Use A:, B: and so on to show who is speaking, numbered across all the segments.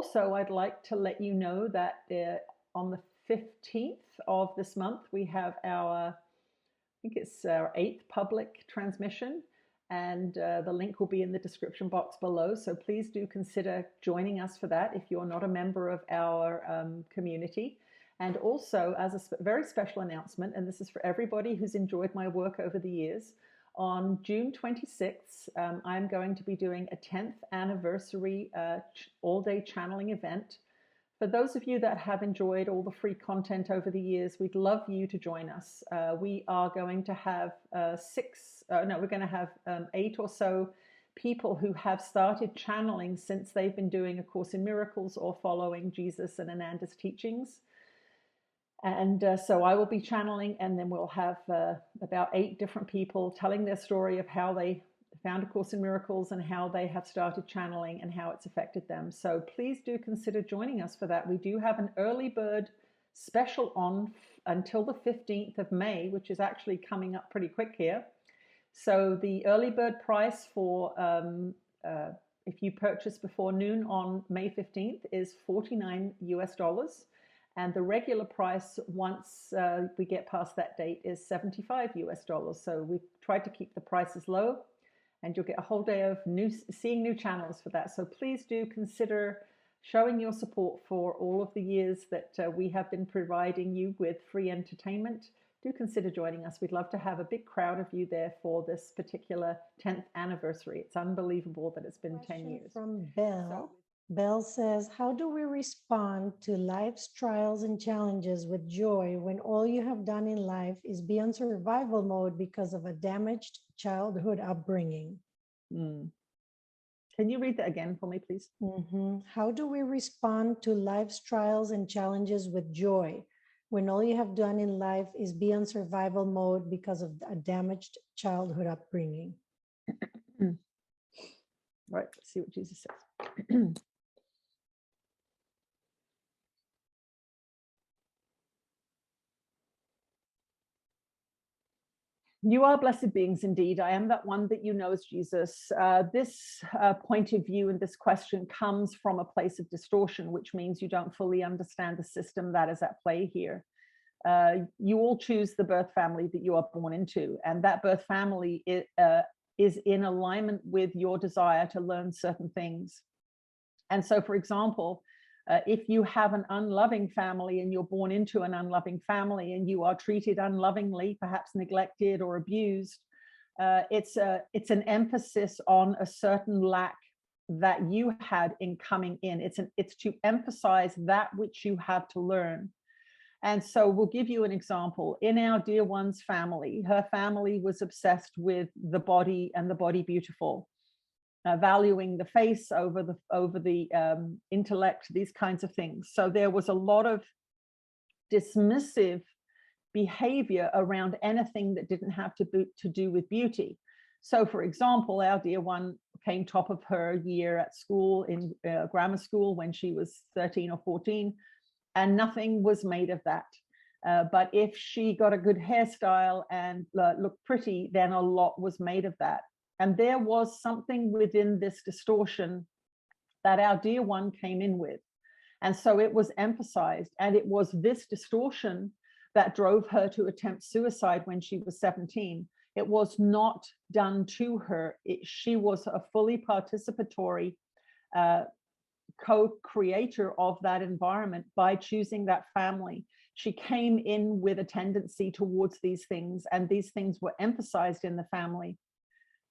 A: also, I'd like to let you know that on the 15th of this month, we have I think it's our 8th public transmission, and the link will be in the description box below. So please do consider joining us for that if you're not a member of our community. And also, as a very special announcement, and this is for everybody who's enjoyed my work over the years, on June 26th, I'm going to be doing a 10th anniversary all-day channeling event. For those of you that have enjoyed all the free content over the years, we'd love you to join us. We are going to have 8 or so people who have started channeling since they've been doing A Course in Miracles or following Jesus and Ananda's teachings. And so I will be channeling, and then we'll have about 8 different people telling their story of how they found A Course in Miracles and how they have started channeling and how it's affected them. So please do consider joining us for that. We do have an early bird special on until the 15th of May, which is actually coming up pretty quick here. So the early bird price for if you purchase before noon on May 15th is $49 US. And the regular price, once we get past that date, is $75 US. So we've tried to keep the prices low, and you'll get a whole day of seeing new channels for that. So please do consider showing your support for all of the years that we have been providing you with free entertainment. Do consider joining us. We'd love to have a big crowd of you there for this particular 10th anniversary. It's unbelievable that it's been 10 years.
B: From Belle. Belle says, how do we respond to life's trials and challenges with joy when all you have done in life is be on survival mode because of a damaged childhood upbringing?
A: Can you read that again for me, please?
B: How do we respond to life's trials and challenges with joy when all you have done in life is be on survival mode because of a damaged childhood upbringing?
A: Right, let's see what Jesus says. You are blessed beings indeed. I am that one that you know as Jesus. This point of view and this question comes from a place of distortion, which means you don't fully understand the system that is at play here. You all choose the birth family that you are born into, and that birth family is in alignment with your desire to learn certain things. And so, for example, if you have an unloving family and you're born into an unloving family and you are treated unlovingly, perhaps neglected or abused, it's an emphasis on a certain lack that you had in coming in. It's to emphasize that which you have to learn. And so we'll give you an example. In our dear one's family, her family was obsessed with the body and the body beautiful. Valuing the face over the intellect, these kinds of things. So there was a lot of dismissive behavior around anything that didn't have to do with beauty. So, for example, our dear one came top of her year at school, in grammar school, when she was 13 or 14, and nothing was made of that. But if she got a good hairstyle and looked pretty, then a lot was made of that. And there was something within this distortion that our dear one came in with. And so it was emphasized, and it was this distortion that drove her to attempt suicide when she was 17. It was not done to her. She was a fully participatory co-creator of that environment by choosing that family. She came in with a tendency towards these things, and these things were emphasized in the family.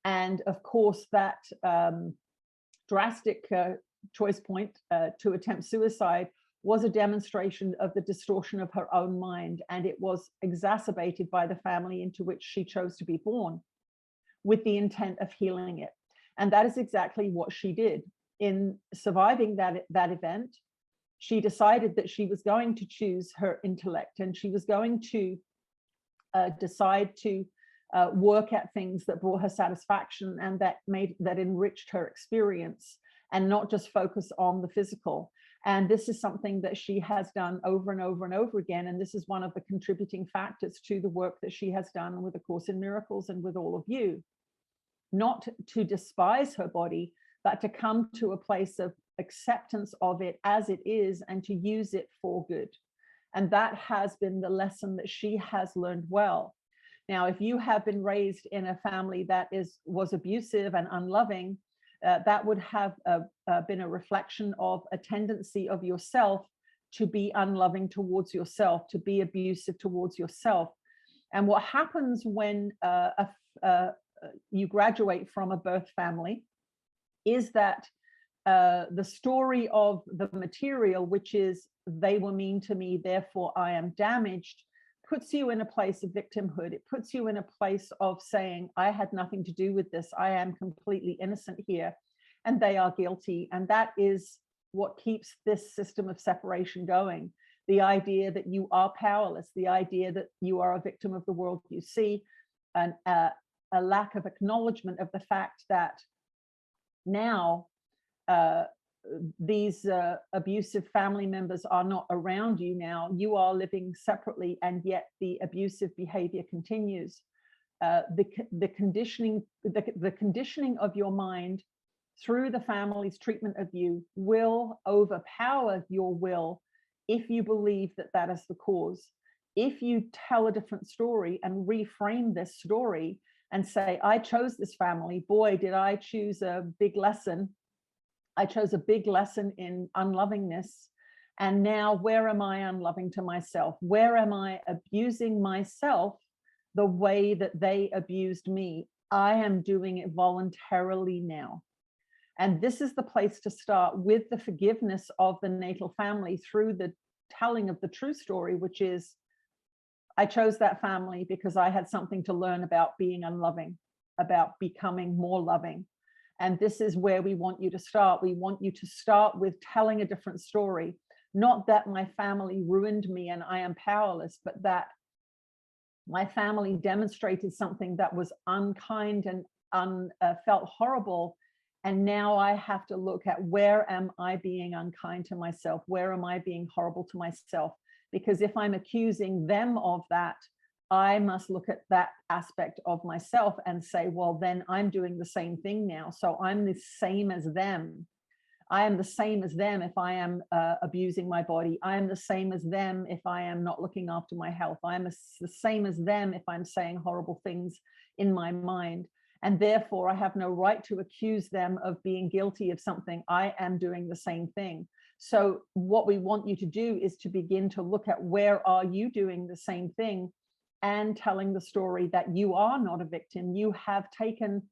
A: And of course, that drastic choice point to attempt suicide was a demonstration of the distortion of her own mind, and it was exacerbated by the family into which she chose to be born, with the intent of healing it. And that is exactly what she did. In surviving that event, she decided that she was going to choose her intellect, and she was going to decide to work at things that brought her satisfaction and that enriched her experience, and not just focus on the physical. And this is something that she has done over and over and over again. And this is one of the contributing factors to the work that she has done with A Course in Miracles and with all of you. Not to despise her body, but to come to a place of acceptance of it as it is and to use it for good. And that has been the lesson that she has learned well. Now, if you have been raised in a family that was abusive and unloving, that would have been a reflection of a tendency of yourself to be unloving towards yourself, to be abusive towards yourself. And what happens when you graduate from a birth family is that the story of the material, which is they were mean to me, therefore I am damaged, puts you in a place of victimhood. It puts you in a place of saying, I had nothing to do with this. I am completely innocent here, and they are guilty. And that is what keeps this system of separation going. The idea that you are powerless, the idea that you are a victim of the world you see, and a lack of acknowledgement of the fact that now these abusive family members are not around you now. You are living separately, and yet the abusive behavior continues. The conditioning of your mind through the family's treatment of you will overpower your will if you believe that that is the cause. If you tell a different story and reframe this story and say, I chose this family, boy, did I choose a big lesson. I chose a big lesson in unlovingness. And now where am I unloving to myself? Where am I abusing myself the way that they abused me? I am doing it voluntarily now. And this is the place to start with the forgiveness of the natal family through the telling of the true story, which is, I chose that family because I had something to learn about being unloving, about becoming more loving. And this is where we want you to start. We want you to start with telling a different story, not that my family ruined me and I am powerless, but that my family demonstrated something that was unkind and felt horrible. And now I have to look at, where am I being unkind to myself? Where am I being horrible to myself? Because if I'm accusing them of that, I must look at that aspect of myself and say, well, then I'm doing the same thing now. So I'm the same as them. I am the same as them if I am abusing my body. I am the same as them if I am not looking after my health. I am the same as them if I'm saying horrible things in my mind. And therefore, I have no right to accuse them of being guilty of something. I am doing the same thing. So what we want you to do is to begin to look at, where are you doing the same thing, and telling the story that you are not a victim. You have taken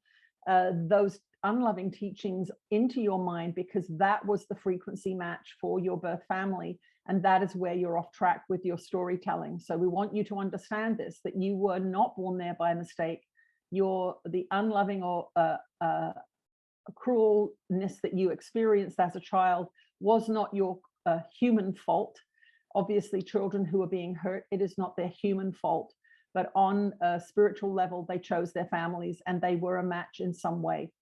A: those unloving teachings into your mind because that was the frequency match for your birth family. And that is where you're off track with your storytelling. So we want you to understand this, that you were not born there by mistake. The unloving or cruelness that you experienced as a child was not your human fault. Obviously, children who are being hurt, it is not their human fault. But on a spiritual level, they chose their families and they were a match in some way.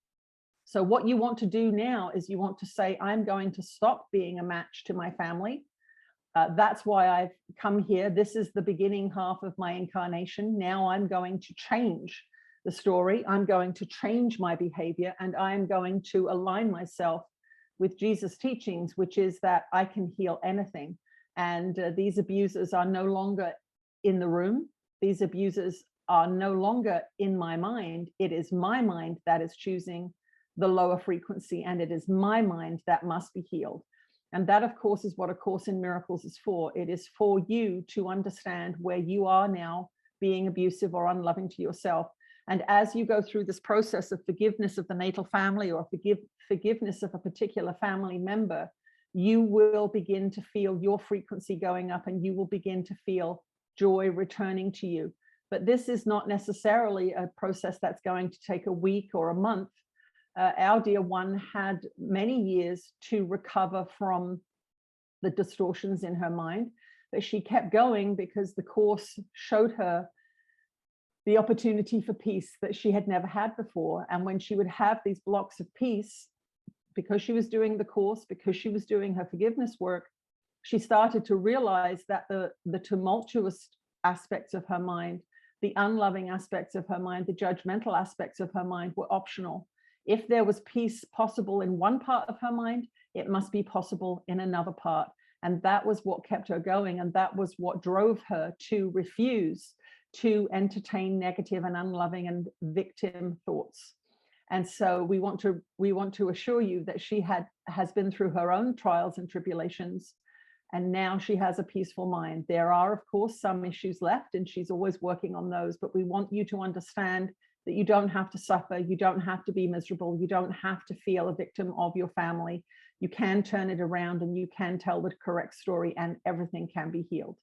A: So what you want to do now is you want to say, I'm going to stop being a match to my family. That's why I've come here. This is the beginning half of my incarnation. Now I'm going to change the story. I'm going to change my behavior, and I'm going to align myself with Jesus' teachings, which is that I can heal anything. And these abusers are no longer in the room. These abusers are no longer in my mind. It is my mind that is choosing the lower frequency, and it is my mind that must be healed. And that, of course, is what A Course in Miracles is for. It is for you to understand where you are now being abusive or unloving to yourself. And as you go through this process of forgiveness of the natal family, or forgiveness of a particular family member, you will begin to feel your frequency going up, and you will begin to feel joy returning to you. But this is not necessarily a process that's going to take a week or a month. Our dear one had many years to recover from the distortions in her mind, but she kept going because the Course showed her the opportunity for peace that she had never had before. And when she would have these blocks of peace, because she was doing the Course, because she was doing her forgiveness work, she started to realize that the tumultuous aspects of her mind, the unloving aspects of her mind, the judgmental aspects of her mind were optional. If there was peace possible in one part of her mind, it must be possible in another part. And that was what kept her going. And that was what drove her to refuse to entertain negative and unloving and victim thoughts. And so we want to assure you that she has been through her own trials and tribulations, and now she has a peaceful mind. There are, of course, some issues left, and she's always working on those, but we want you to understand that you don't have to suffer, you don't have to be miserable, you don't have to feel a victim of your family. You can turn it around and you can tell the correct story, and everything can be healed.